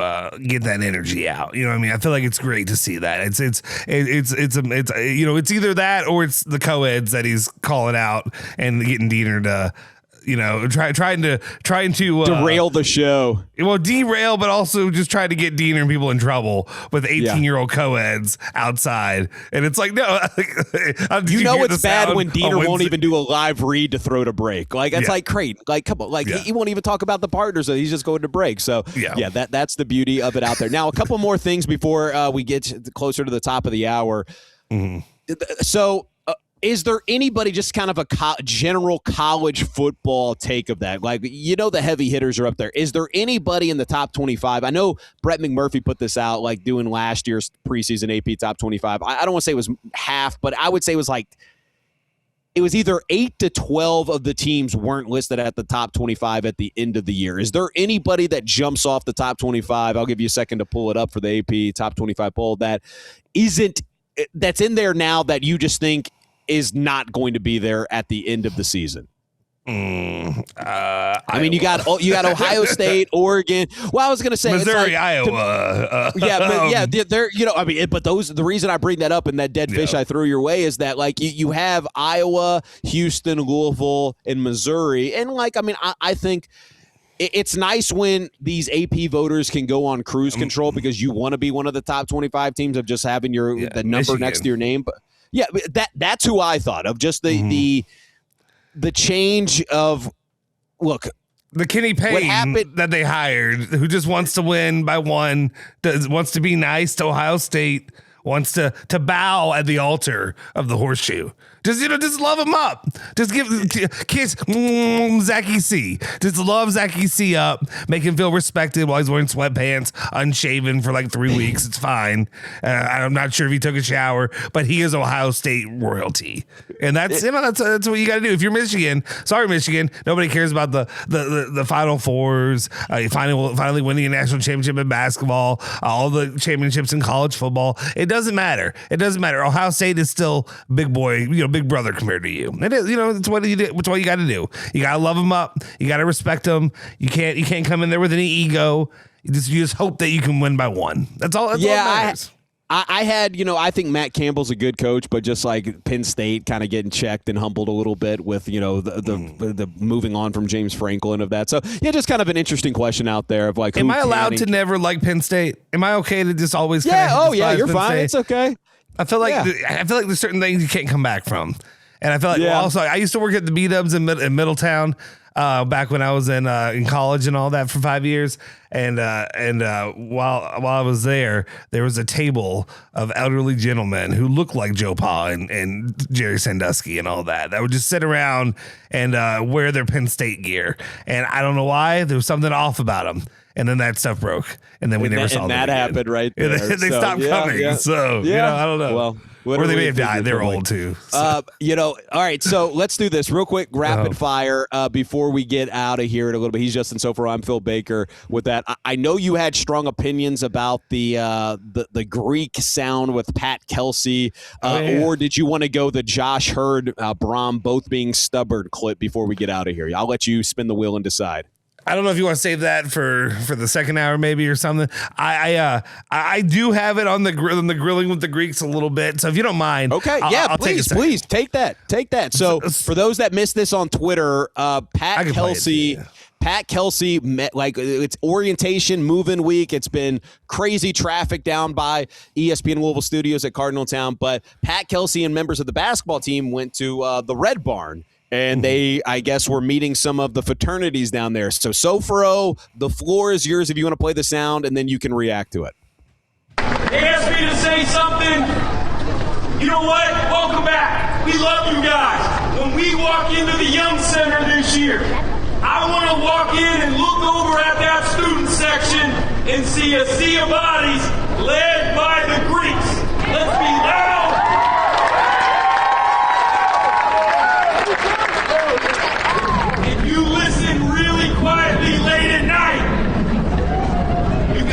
get that energy out. You know what I mean? I feel like it's great to see that. It's either that or it's the co-eds that he's calling out and getting Diener to trying to derail the show. Well, derail, but also just try to get Diener and people in trouble with 18-year-old co-eds outside. And it's like, no, it's bad when Diener won't even do a live read to throw to break. Like, it's like, Creighton, like, come on, like, he won't even talk about the partners. So he's just going to break. So that's the beauty of it out there. Now, a couple more things before we get closer to the top of the hour. Mm-hmm. So, is there anybody, just kind of a general college football take of that? Like, the heavy hitters are up there. Is there anybody in the top 25? I know Brett McMurphy put this out, like, doing last year's preseason AP top 25. I don't want to say it was half, but I would say it was either 8 to 12 of the teams weren't listed at the top 25 at the end of the year. Is there anybody that jumps off the top 25? I'll give you a second to pull it up for the AP top 25 poll that's in there now that you just think is not going to be there at the end of the season. You got Ohio State, Oregon. Well, I was going to say Missouri, Iowa. But the reason I bring that up and that dead fish I threw your way is that, like, you have Iowa, Houston, Louisville, and Missouri, and I think it's nice when these AP voters can go on cruise control because you want to be one of the top 25 teams of just having the number Michigan next to your name, but. Yeah, that's who I thought of. Just the change of look. The Kenny Payne that they hired, who just wants to win by one, wants to be nice to Ohio State, wants to bow at the altar of the horseshoe. Just love him up. Just kiss Zachy C. Just love Zachy C up. Make him feel respected while he's wearing sweatpants, unshaven for like 3 weeks. It's fine. I'm not sure if he took a shower, but he is Ohio State royalty, and that's what you got to do. If you're Michigan, sorry Michigan, nobody cares about the Final Fours. Finally winning a national championship in basketball, all the championships in college football. It doesn't matter. Ohio State is still big boy, big brother compared to you. It is, it's what you do. It's what you got to do. You got to love them up. You got to respect them. You can't come in there with any ego. You just hope that you can win by one. That's all. That's all that matters. I had, I think Matt Campbell's a good coach, but just like Penn State kind of getting checked and humbled a little bit with, the moving on from James Franklin of that. So, yeah, just kind of an interesting question out there of like, am I allowed to never like Penn State? Am I okay to just always? You're Penn fine. State? It's okay. I feel like there's certain things you can't come back from. And I feel like also I used to work at the B-Dubs in Middletown back when I was in college and all that for 5 years. And while I was there was a table of elderly gentlemen who looked like Joe Pa and Jerry Sandusky and all that would just sit around and wear their Penn State gear. And I don't know why, there was something off about them. And then that stuff broke, and then we never saw them again. And that happened right there. They stopped coming. Yeah. So, I don't know. Well, or they may have died. They're old too. So. All right. So let's do this real quick, rapid fire, before we get out of here in a little bit. He's Justin Soforo. I'm Phil Baker. With that, I know you had strong opinions about the Greek sound with Pat Kelsey, or did you want to go the Josh Hurd, Braum both being stubborn clip before we get out of here? I'll let you spin the wheel and decide. I don't know if you want to save that for the second hour maybe or something. I do have it on the grilling with the Greeks a little bit. So if you don't mind, okay, I'll please take that. So for those that missed this on Twitter, Pat Kelsey met, like, it's orientation move-in week. It's been crazy traffic down by ESPN Louisville studios at Cardinal Town, but Pat Kelsey and members of the basketball team went to the Red Barn. And they, I guess, were meeting some of the fraternities down there. So, Soforo, the floor is yours if you want to play the sound, and then you can react to it. They asked me to say something. You know what? Welcome back. We love you guys. When we walk into the Young Center this year, I want to walk in and look over at that student section and see a sea of bodies led by the Greeks. Let's be loud.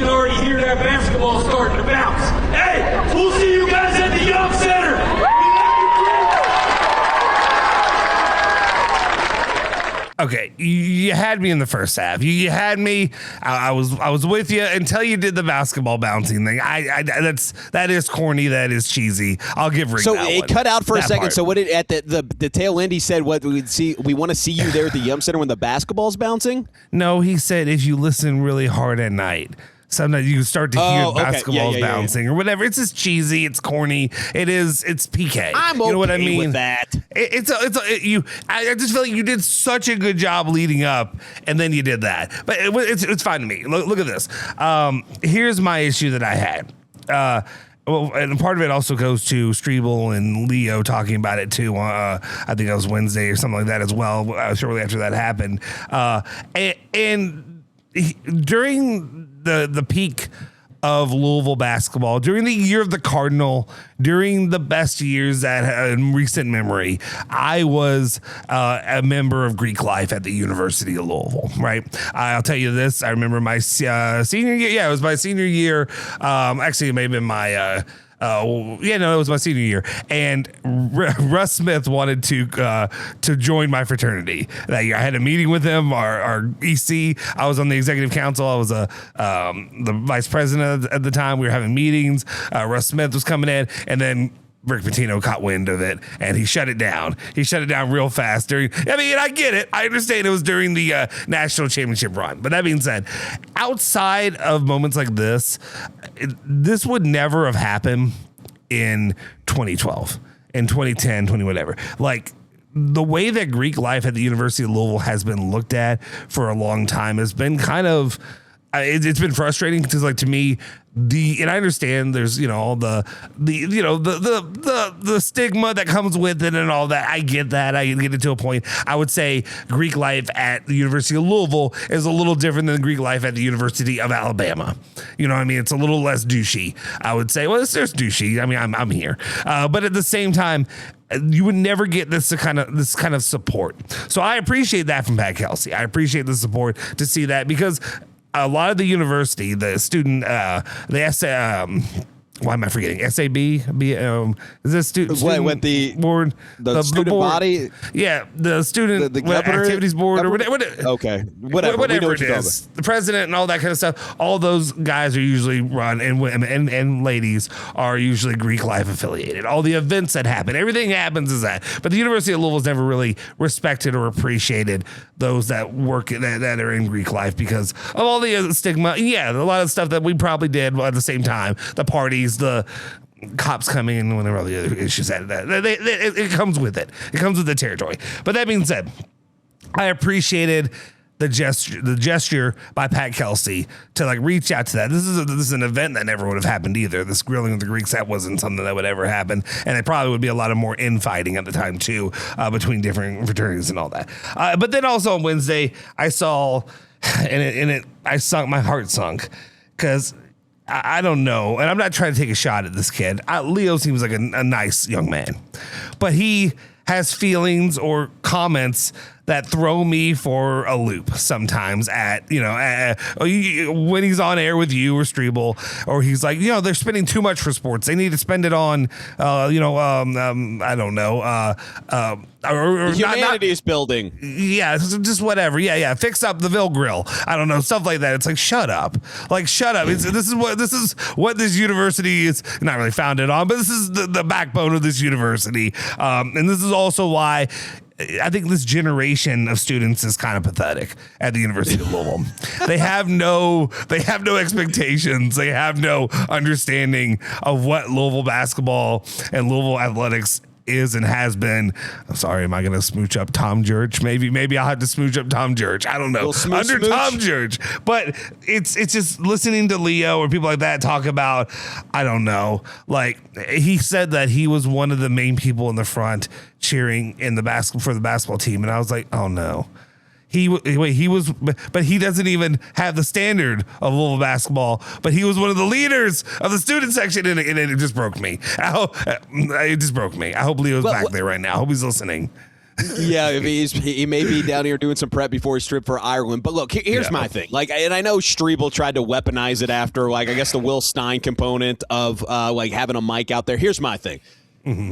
Already hear that basketball starting to bounce. Hey, we'll see you guys at the Young Center. Okay, you had me in the first half. You had me. I was with you until you did the basketball bouncing thing. That is corny. That is cheesy. I'll give Rick so that it one. Cut out for a second. Part. So what did at the tail end? He said, "What we want to see you there at the Yum Center when the basketball's bouncing." No, he said if you listen really hard at night. Sometimes you start to hear basketballs bouncing or whatever. It's just cheesy. It's corny. It's PK. I'm okay what I mean? With that. I just feel like you did such a good job leading up, and then you did that. But it's fine to me. Look at this. Here's my issue that I had. Well, and part of it also goes to Strebel and Leo talking about it too. I think that was Wednesday or something like that as well. Shortly after that happened, and during the peak of Louisville basketball, during the year of the Cardinal, during the best years in recent memory, I was a member of Greek life at the University of Louisville, right? I'll tell you this. I remember my senior year. Yeah, it was my senior year. Actually, it may have been my... it was my senior year, and Russ Smith wanted to join my fraternity that year. I had a meeting with him, our EC. I was on the executive council. I was the vice president at the time. We were having meetings. Russ Smith was coming in, and then Rick Pitino caught wind of it, and he shut it down. He shut it down real fast. I get it. I understand it was during the national championship run. But that being said, outside of moments like this, this would never have happened in 2012, in 2010, 20 whatever. Like, the way that Greek life at the University of Louisville has been looked at for a long time has been kind of it's been frustrating because, like, to me, and I understand there's, all the stigma that comes with it and all that. I get that. I get it to a point. I would say Greek life at the University of Louisville is a little different than Greek life at the University of Alabama. You know what I mean? It's a little less douchey, I would say. Well, there's douchey. I mean, I'm here. But at the same time, you would never get this kind of support. So I appreciate that from Pat Kelsey. I appreciate the support to see that, because a lot of the university, the student, why am I forgetting? SAB? Is this student with the board? The student board, body? Yeah, the student the activities board, or whatever it it is. The president and all that kind of stuff. All those guys are usually run, and women and ladies are usually Greek life affiliated. All the events that happen, everything happens is that. But the University of Louisville's never really respected or appreciated those that work that are in Greek life because of all the stigma. Yeah, a lot of stuff that we probably did at the same time. The parties, the cops coming in, whenever all the other issues that it comes with it. It comes with the territory. But that being said, I appreciated the gesture by Pat Kelsey to, like, reach out to that. This is an event that never would have happened either. This grilling of the Greeks, that wasn't something that would ever happen, and it probably would be a lot of more infighting at the time too, between different fraternities and all that. But then also on Wednesday, I saw, my heart sunk, because I don't know, and I'm not trying to take a shot at this kid. Leo seems like a nice young man, but he has feelings or comments that throw me for a loop sometimes when he's on air with you or Strebel, or he's like, they're spending too much for sports. They need to spend it on, I don't know, or humanities building. Yeah, just whatever. Yeah. Fix up the Ville grill. I don't know, stuff like that. It's like, shut up. This is what this university is not really founded on, but this is the backbone of this university. And this is also why I think this generation of students is kind of pathetic at the University of Louisville. They have no expectations. They have no understanding of what Louisville basketball and Louisville athletics is and has been. I'm sorry, am I going to smooch up Tom Jurch? Maybe I'll have to smooch up Tom Jurch. I don't know. Smooch. Tom Jurch. But it's just listening to Leo or people like that talk about, I don't know, like, he said that he was one of the main people in the front cheering for the basketball team, and I was like, oh no. But he doesn't even have the standard of Louisville basketball. But he was one of the leaders of the student section, and it just broke me. It just broke me. I hope Leo's back there right now. I hope he's listening. Yeah, if he may be down here doing some prep before he stripped for Ireland. But look, here's my thing. Like, and I know Strebel tried to weaponize it after, like, I guess the Will Stein component of like having a mic out there. Here's my thing. Mm-hmm.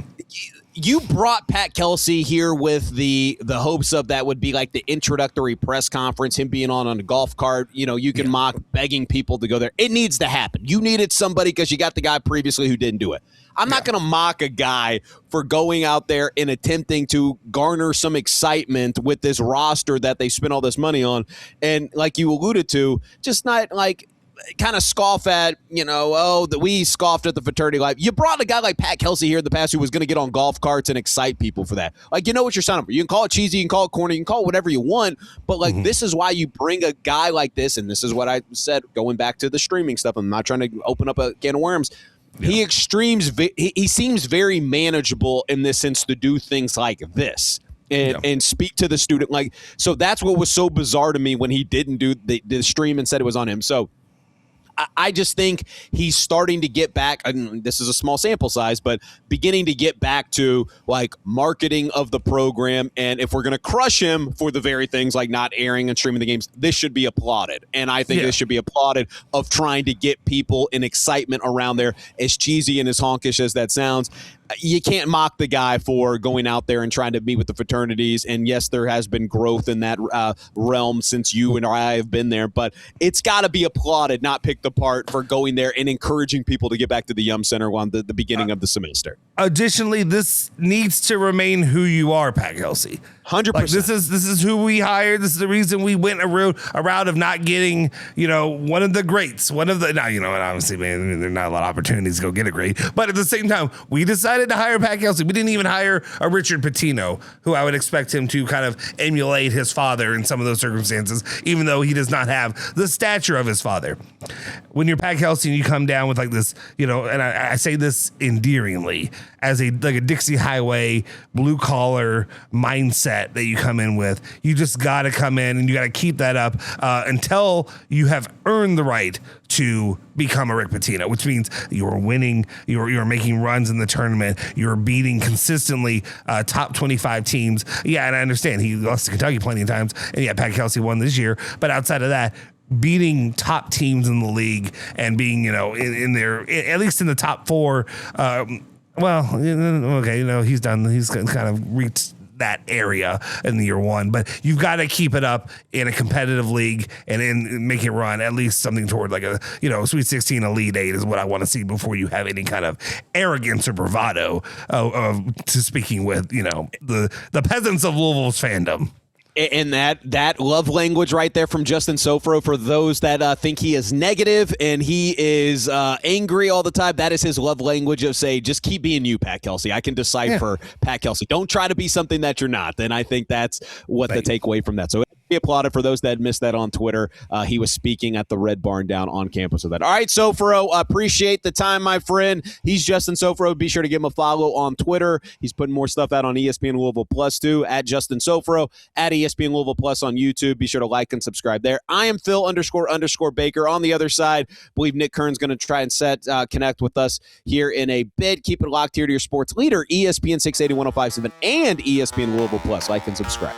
You brought Pat Kelsey here with the hopes of that would be like the introductory press conference, him being on a golf cart. You can mock begging people to go there. It needs to happen. You needed somebody because you got the guy previously who didn't do it. I'm not going to mock a guy for going out there and attempting to garner some excitement with this roster that they spent all this money on. And like you alluded to, just not like kind of scoff at, that we scoffed at the fraternity life. You brought a guy like Pat Kelsey here in the past who was going to get on golf carts and excite people for that. Like, what you're signing for. You can call it cheesy, you can call it corny, you can call it whatever you want, but like this is why you bring a guy like this, and this is what I said going back to the streaming stuff. I'm not trying to open up a can of worms. Yeah. He seems very manageable in this sense to do things like this. And speak to the student. Like, so that's what was so bizarre to me when he didn't do the stream and said it was on him. So I just think he's starting to get back, and this is a small sample size, but beginning to get back to like marketing of the program. And if we're going to crush him for the very things like not airing and streaming the games, this should be applauded. And I think this should be applauded of trying to get people in excitement around there, as cheesy and as honkish as that sounds. You can't mock the guy for going out there and trying to meet with the fraternities. And yes, there has been growth in that realm since you and I have been there, but it's got to be applauded, not picked apart, for going there and encouraging people to get back to the Yum Center on the beginning of the semester. Additionally, this needs to remain who you are, Pat Kelsey. 100%. Like, this is who we hired. This is the reason we went a route of not getting, one of the greats. Now, and obviously, man, there's not a lot of opportunities to go get a great. But at the same time, we decided to hire Pat Kelsey. We didn't even hire a Richard Pitino, who I would expect him to kind of emulate his father in some of those circumstances, even though he does not have the stature of his father. When you're Pat Kelsey and you come down with like this, and I say this endearingly, as a Dixie Highway blue collar mindset that you come in with, you just got to come in and you got to keep that up until you have earned the right to become a Rick Pitino, which means you're winning, you're making runs in the tournament, you're beating consistently top 25 teams. Yeah, and I understand he lost to Kentucky plenty of times, and yeah, Pat Kelsey won this year, but outside of that, beating top teams in the league and being, in there, at least in the top four. He's done. He's kind of reached that area in the year one, but you've got to keep it up in a competitive league and make it run at least something toward like a, Sweet 16, Elite 8 is what I want to see before you have any kind of arrogance or bravado to speaking with, the peasants of Louisville's fandom. And that love language right there from Justin Soforo, for those that think he is negative and he is angry all the time, that is his love language of say, just keep being you, Pat Kelsey. I can decipher Pat Kelsey. Don't try to be something that you're not. And I think that's what the takeaway from that. So he applauded for those that missed that on Twitter. He was speaking at the Red Barn down on campus with that. All right, Soforo, appreciate the time, my friend. He's Justin Soforo. Be sure to give him a follow on Twitter. He's putting more stuff out on ESPN Louisville Plus too, at Justin Soforo, at ESPN Louisville Plus on YouTube. Be sure to like and subscribe there. I am Phil _ Baker. On the other side, I believe Nick Curran's going to try and connect with us here in a bit. Keep it locked here to your sports leader, ESPN 680 1057 and ESPN Louisville Plus. Like and subscribe.